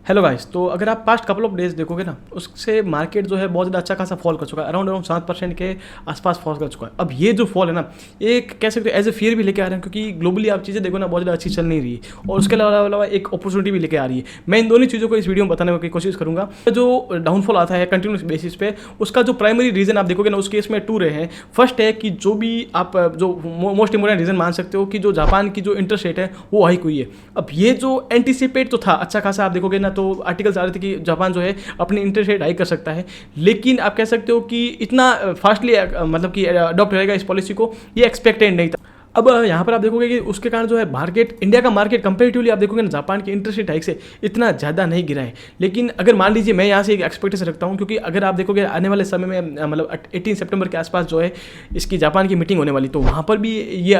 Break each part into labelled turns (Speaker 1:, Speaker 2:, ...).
Speaker 1: Hello guys, तो अगर आप पास्ट कपल ऑफ डेज देखोगे ना, उससे मार्केट जो है बहुत ज़्यादा अच्छा खासा फॉल कर चुका है। अराउंड 7% के आसपास फॉल कर चुका है। अब ये जो फॉल है ना, ये कह सकते हो एज ए फियर भी लेके आ रहे हैं, क्योंकि ग्लोबली आप चीज़ें देखो ना बहुत ज़्यादा अच्छी चल नहीं रही है, और उसके अलावा एक अपॉर्चुनिटी भी लेके आ रही है। मैं इन दोनों चीज़ों को इस वीडियो में बताने की कोशिश करूँगा। जो डाउनफॉल आता है कंटिन्यूस बेसिस पे, उसका जो प्राइमरी रीज़न आप देखोगे ना, उस केस में टू रहे हैं। फर्स्ट है कि जो भी आप जो मोस्ट इंपोर्टेंट रीज़न मान सकते हो कि जो जापान की जो इंटरेस्ट रेट है वो हाइक हुई है। अब ये जो एंटीसिपेट तो था अच्छा खासा, आप देखोगे ना तो आर्टिकल्स आ रहे थे कि जापान जो है अपनी इंटरेस्ट रेट हाइक कर सकता है, लेकिन आप कह सकते हो कि इतना फास्टली मतलब कि अडॉप्ट करेगा इस पॉलिसी को, ये एक्सपेक्टेड नहीं था। अब यहाँ पर आप देखोगे कि उसके कारण जो है मार्केट, इंडिया का मार्केट कंपेरेटिवली आप देखोगे ना जापान की इंटरेस्ट रेट हाइक से इतना ज़्यादा नहीं गिरा है। लेकिन अगर मान लीजिए, मैं यहाँ से एक एक्सपेक्टेशन रखता हूँ, क्योंकि अगर आप देखोगे आने वाले समय में मतलब 18 सितंबर के आसपास जो है इसकी जापान की मीटिंग होने वाली, तो वहाँ पर भी ये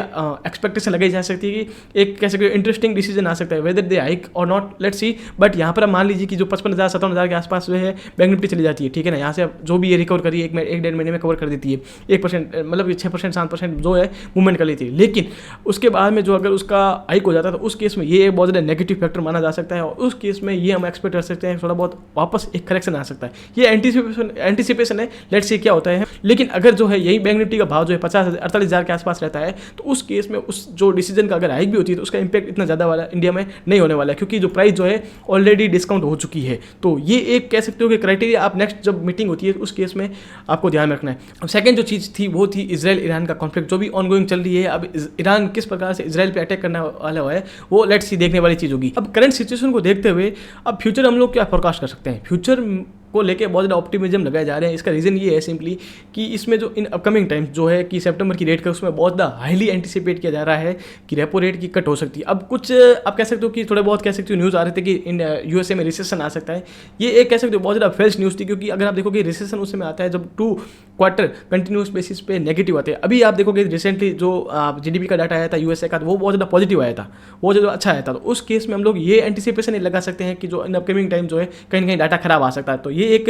Speaker 1: एक्सपेक्टेशन लगाई जा सकती है कि एक कह सकते इंटरेस्टिंग डिसीजन आ सकता है, वेदर दे हाइक और नॉट, लेट्स सी। बट यहाँ पर आप मान लीजिए कि जो 55,000 57,000 के आसपास जो है बैंक निफ्टी चली जाती है, ठीक है ना, यहाँ से जो भी ये रिकवर करिए एक डेढ़ महीने में कवर कर देती है, 1% मतलब 6% 7% जो है मूवमेंट कर लेती है। लेकिन उसके बाद में जो अगर उसका हाइक हो जाता है, तो उस केस में ये बहुत ज़्यादा नेगेटिव फैक्टर माना जा सकता है, और उस केस में ये हम एक्सपेक्ट कर सकते हैं थोड़ा बहुत वापस एक करेक्शन आ सकता है। ये एंटीसिपेशन है, लेट्स सी क्या होता है। लेकिन अगर जो है यही बैंक निफ्टी का भाव जो है 48,000 के आसपास रहता है, तो उस केस में उस जो डिसीजन का अगर हाइक भी होती है, तो उसका इंपैक्ट इतना ज़्यादा वाला इंडिया में नहीं होने वाला है, क्योंकि जो प्राइस जो है ऑलरेडी डिस्काउंट हो चुकी है। तो ये एक कह सकते हो कि क्राइटेरिया आप नेक्स्ट जब मीटिंग होती है उस केस में आपको ध्यान रखना है। अब सेकंड जो चीज़ थी वो थी इजराइल ईरान का कॉन्फ्लिक्ट, जो भी ऑनगोइंग चल रही है। अब ईरान किस प्रकार से इजराइल पे अटैक करने वाला हुआ है, वो लेट्स सी देखने वाली चीज़ होगी। अब करंट सिचुएशन को देखते हुए अब फ्यूचर हम लोग क्या फोरकास्ट कर सकते हैं, फ्यूचर को लेके बहुत ज़्यादा ऑप्टिमिज्म लगाए जा रहे हैं। इसका रीज़न ये है सिंपली कि इसमें जो इन अपकमिंग टाइम्स जो है कि सितंबर की रेट का, उसमें बहुत ज़्यादा हाईली एंटिसिपेट किया जा रहा है कि रेपो रेट की कट हो सकती है। अब कुछ आप कह सकते हो कि थोड़े बहुत कह सकते हो न्यूज़ आ रहे थे कि इन यूएसए में रिसेशन आ सकता है। ये एक कह सकते हो बहुत ज़्यादा फेल्स न्यूज़ थी, क्योंकि अगर आप देखोगे रिसेशन उस समय आता है जब 2 क्वार्टर कंटिन्यूस बेसिस पे नेगेटिव आते हैं। अभी आप देखोगे रिसेंटली जो जीडीपी का डाटा आया था यूएसए का, तो वो बहुत ज़्यादा पॉजिटिव आया था, वो जो अच्छा आया था। तो उस केस में हम लोग ये एंटिसिपेशन लगा सकते हैं कि जो इन अपकमिंग टाइम जो है कहीं ना कहीं डाटा खराब आ सकता है। तो ये एक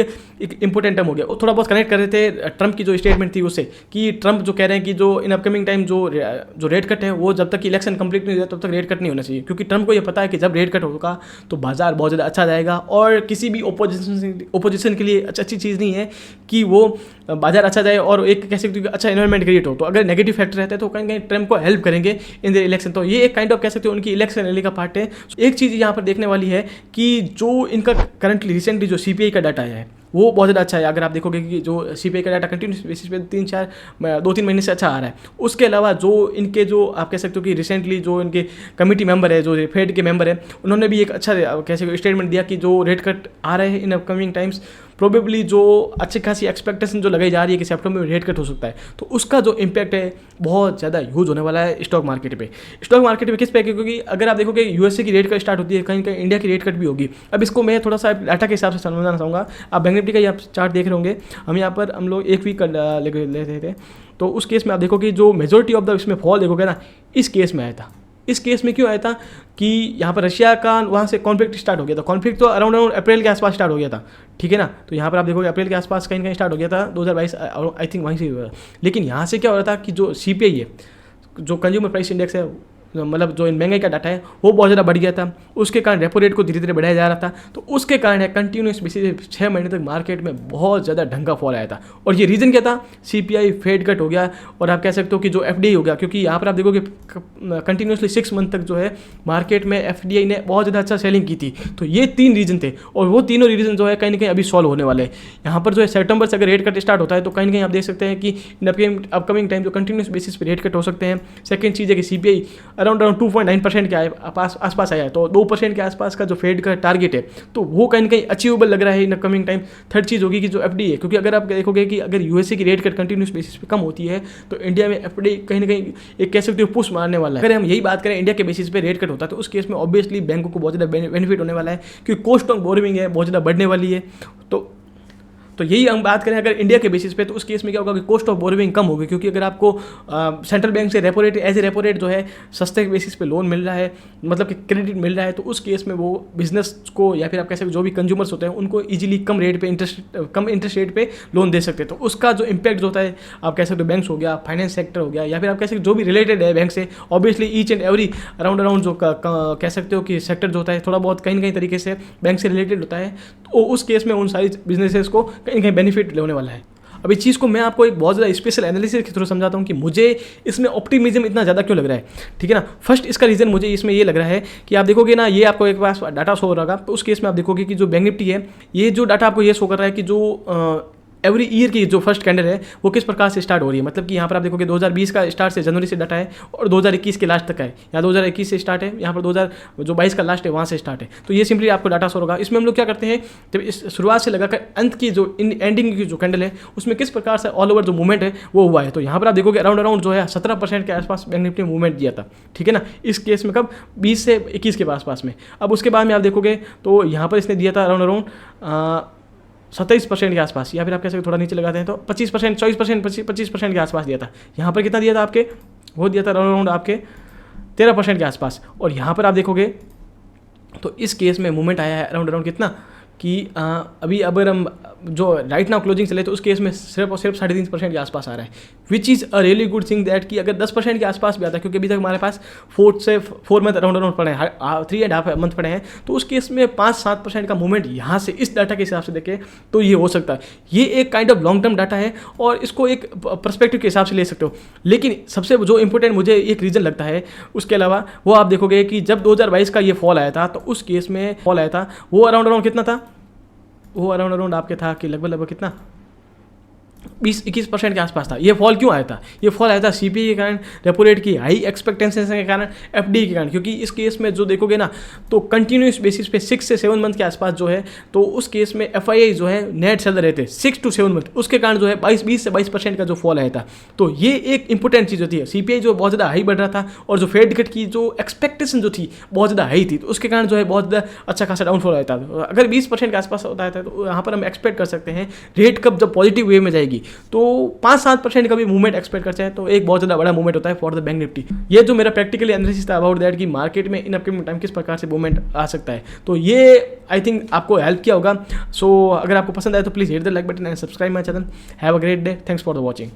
Speaker 1: इंपॉर्टेंट टर्म हो गया। वो थोड़ा बहुत कनेक्ट कर रहे थे ट्रंप की जो स्टेटमेंट थी उससे, कि ट्रंप जो कह रहे हैं कि जो इन अपकमिंग टाइम जो रेट कट है, वो जब तक इलेक्शन कंप्लीट नहीं हो जाए तब तक रेट कट नहीं होना चाहिए, क्योंकि ट्रंप को ये पता है कि जब रेट कट होगा तो बाजार बहुत ज़्यादा अच्छा जाएगा। और किसी भी ओपोजिशन के लिए अच्छी चीज़ नहीं है कि वो बाजार अच्छा जाए और एक कह सकते हो अच्छा इन्वायरमेंट क्रिएट हो। तो अगर नेगेटिव फैक्टर रहता है तो कहीं कहीं ट्रंप को हेल्प करेंगे इन द इलेक्शन। तो ये एक काइंड ऑफ कह सकते हो उनकी इलेक्शन रैली का पार्ट है। एक चीज़ यहाँ पर देखने वाली है कि जो इनका करंटली रिसेंटली जो सीपीआई का डाटा है वो बहुत ज़्यादा अच्छा है। अगर आप देखोगे कि जो सीपीआई का डाटा कंटिन्यूस बेसिस पे 2-3 महीने से अच्छा आ रहा है। उसके अलावा जो इनके जो आप कह सकते हो कि रिसेंटली जो इनके कमेटी मेंबर है, जो फेड के मेंबर है, उन्होंने भी एक अच्छा कह सकते हो स्टेटमेंट दिया कि जो रेट कट आ रहे हैं इन अपकमिंग टाइम्स, प्रोबेबली जो अच्छी खासी एक्सपेक्टेशन जो लगाई जा रही है कि सितंबर में रेट कट हो सकता है, तो उसका जो इम्पैक्ट है बहुत ज़्यादा यूज होने वाला है स्टॉक मार्केट पे। स्टॉक मार्केट पे किस पे, क्योंकि अगर आप देखोगे यूएसए की रेट कट स्टार्ट होती है, कहीं कहीं इंडिया की रेट कट भी होगी। अब इसको मैं थोड़ा सा डाटा के हिसाब से समझाना चाहूँगा। आप बैंक निफ्टी का ही आप चार्ट देख रहे होंगे, हम यहाँ पर हम लोग एक वीक का लेते थे, तो उस केस में आप देखोगे जो मेजोरिटी ऑफ द इसमें फॉल देखोगे ना, इस केस में आया था। इस केस में क्यों आया था कि यहाँ पर रशिया का वहाँ से कॉन्फ्लिक्ट स्टार्ट हो गया था। कॉन्फ्लिक्ट तो अराउंड अप्रैल के आसपास स्टार्ट हो गया था, ठीक है ना। तो यहाँ पर आप देखोगे अप्रैल के आसपास कहीं कहीं स्टार्ट हो गया था 2022 आई थिंक वहीं से हुआ। लेकिन यहाँ से क्या हो रहा था कि जो सीपीआई है, जो कंज्यूमर प्राइस इंडेक्स है, मतलब जो इन महंगाई का डाटा है, वो बहुत ज़्यादा बढ़ गया था। उसके कारण रेपो रेट को धीरे धीरे बढ़ाया जा रहा था। तो उसके कारण है कंटिन्यूस बेसिस 6 महीने तक मार्केट में बहुत ज़्यादा ढंगा फॉल आया था। और ये रीज़न क्या था, सीपीआई फेड कट हो गया, और आप कह सकते हो कि जो एफडीआई हो गया, क्योंकि यहाँ पर आप देखोगे कंटिन्यूसली 6 मंथ तक जो है मार्केट में एफडीआई ने बहुत ज़्यादा अच्छा सेलिंग की थी। तो ये 3 रीज़न थे, और वो तीनों रीज़न जो है कहीं ना कहीं अभी सॉल्व होने वाले हैं। यहाँ पर जो है सितंबर से अगर रेट कट स्टार्ट होता है, तो कहीं ना कहीं आप देख सकते हैं कि अपकमिंग टाइम जो कंटिन्यूस बेसिस पे रेट कट हो सकते हैं। सेकंड चीज़ है कि सीपीआई अराउंड 2.9% के आसपास आया है, तो 2% के आसपास का जो फेड का टारगेट है, तो वो कहीं ना कहीं अचीवेबल लग रहा है इन अपकमिंग टाइम। थर्ड चीज़ होगी कि जो एफडी है, क्योंकि अगर आप देखोगे कि अगर यूएसए की रेट कट कंटिन्यूस बेसिस पे कम होती है, तो इंडिया में एफडी कहीं ना कहीं एक कह सकते हो पुश मारने वाला है। अगर हम यही बात करें इंडिया के बेसिस पे रेट कट होता है, तो उस केस में ऑब्वियसली बैंकों को बहुत ज़्यादा बेनिफिट होने वाला है, क्योंकि कॉस्ट ऑफ बोरोइंग है बहुत ज़्यादा बढ़ने वाली है। तो तो यही हम बात करें अगर इंडिया के बेसिस पे, तो उस केस में क्या होगा कि कॉस्ट ऑफ बोरोविंग कम होगी, क्योंकि अगर आपको सेंट्रल बैंक से repo rate as a repo rate जो है सस्ते बेसिस पे लोन मिल रहा है, मतलब कि क्रेडिट मिल रहा है, तो उस केस में वो बिजनेस को या फिर आप कह सकते जो भी कंज्यूमर्स होते हैं उनको इजीली कम इंटरेस्ट रेट पे लोन दे सकते हैं। तो उसका जो इम्पैक्ट जो होता है, आप कह सकते हो बैंक्स हो गया, फाइनेंस सेक्टर हो गया, या फिर आप कह सकते जो भी रिलेटेड है बैंक से, obviously each and every around जो कह सकते हो कि सेक्टर जो होता है थोड़ा बहुत कहीं ना कहीं तरीके से बैंक से रिलेटेड होता है, तो उस केस में उन सारी बिजनेसेस को कहीं ना कहीं बेनिफिट होने वाला है। अब इस चीज़ को मैं आपको एक बहुत ज़्यादा स्पेशल एनालिसिस के थ्रू समझाता हूँ कि मुझे इसमें ऑप्टिमिज्म इतना ज़्यादा क्यों लग रहा है, ठीक है ना। फर्स्ट इसका रीज़न मुझे इसमें ये लग रहा है कि आप देखोगे ना, ये आपको एक पास डाटा शो हो रहा, तो उस केस में आप देखोगे कि जो बैंक निफ्टी है, ये जो डाटा आपको ये शो कर रहा है कि जो एवरी ईयर की जो फर्स्ट कैंडल है वो किस प्रकार से स्टार्ट हो रही है। मतलब कि यहाँ पर आप देखोगे 2020 का स्टार्ट से जनवरी से डाटा है और 2021 के लास्ट तक है, या 2021 से स्टार्ट है, यहाँ पर 2022 का लास्ट है वहाँ से स्टार्ट है। तो ये सिंपली आपको डाटा शो होगा। इसमें हम लोग क्या करते हैं, जब इस शुरुआत से लगाकर अंत की जो एंडिंग की जो कैंडल है उसमें किस प्रकार से ऑल ओवर जो मूवमेंट है वो हुआ है। तो यहाँ पर आप देखोगे अराउंड जो है 17% के आसपास बैंक निफ्टी मूवमेंट दिया था, ठीक है ना। इस केस में कब 20 से 21 के आसपास में। अब उसके बाद में आप देखोगे तो यहाँ पर इसने दिया था अराउंड 27% के आसपास, या फिर आप कैसे थोड़ा नीचे लगाते हैं तो 25%, 25% के आसपास दिया था। यहाँ पर कितना दिया था आपके, वो दिया था अराउंड आपके 13% के आसपास। और यहाँ पर आप देखोगे तो इस केस में मूवमेंट आया है अराउंड कितना कि अभी अगर हम जो राइट नाउ क्लोजिंग चले तो उस केस में सिर्फ और सिर्फ 3.5% के आसपास आ रहा है, which is a really good thing that कि अगर 10% के आसपास भी आता है, क्योंकि अभी तक हमारे पास 4 मंथ अराउंड पड़े हैं, 3.5 मंथ पड़े हैं, तो उस केस में 5-7% का मूवमेंट यहाँ से इस डाटा के हिसाब से देखें तो ये हो सकता है। ये एक kind of long term data है और इसको एक पर्सपेक्टिव के हिसाब से ले सकते हो। लेकिन सबसे जो इंपॉर्टेंट मुझे एक रीज़न लगता है उसके अलावा, वो आप देखोगे कि जब 2022 का ये फॉल आया था, तो उस केस में फॉल आया था वो अराउंड कितना था, वो अराउंड आपके था कि लगभग कितना 20-21% के आसपास था। ये फॉल क्यों आया था, ये फॉल आया था सीपीआई के कारण, रेपो रेट की हाई एक्सपेक्टेशंस के कारण, एफडी के कारण। क्योंकि इस केस में जो देखोगे ना तो कंटिन्यूस बेसिस पे 6 से 7 मंथ के आसपास जो है, तो उस केस में एफआईआई जो है नेट सेल रहे थे 6 to 7 मंथ, उसके कारण जो है 20 से 22% का जो फॉल आया था। तो ये एक इंपॉर्टेंट चीज़ होती है। सीपीआई जो बहुत ज़्यादा हाई बढ़ रहा था और जो फेड कट की जो एक्सपेक्टेशन जो थी बहुत ज़्यादा हाई थी, तो उसके कारण जो है बहुत ज़्यादा अच्छा खासा डाउनफॉल आया था। अगर 20% के आसपास होता है तो यहाँ पर हम एक्सपेक्ट कर सकते हैं रेट कब जब पॉजिटिव वे में जाएगी तो 5-7% का भी मूवमेंट एक्सपेक्ट करते हैं, तो एक बहुत ज़्यादा बड़ा मूवमेंट होता है फॉर द बैंक निफ्टी। ये जो मेरा प्रैक्टिकली एनालिसिस था अबाउट दैट कि मार्केट में इन अपकमिंग टाइम किस प्रकार से मूवमेंट आ सकता है, तो ये आई थिंक आपको हेल्प किया होगा। सो अगर आपको पसंद आए तो please hit the like button and subscribe my channel. Have a great day, thanks for the watching.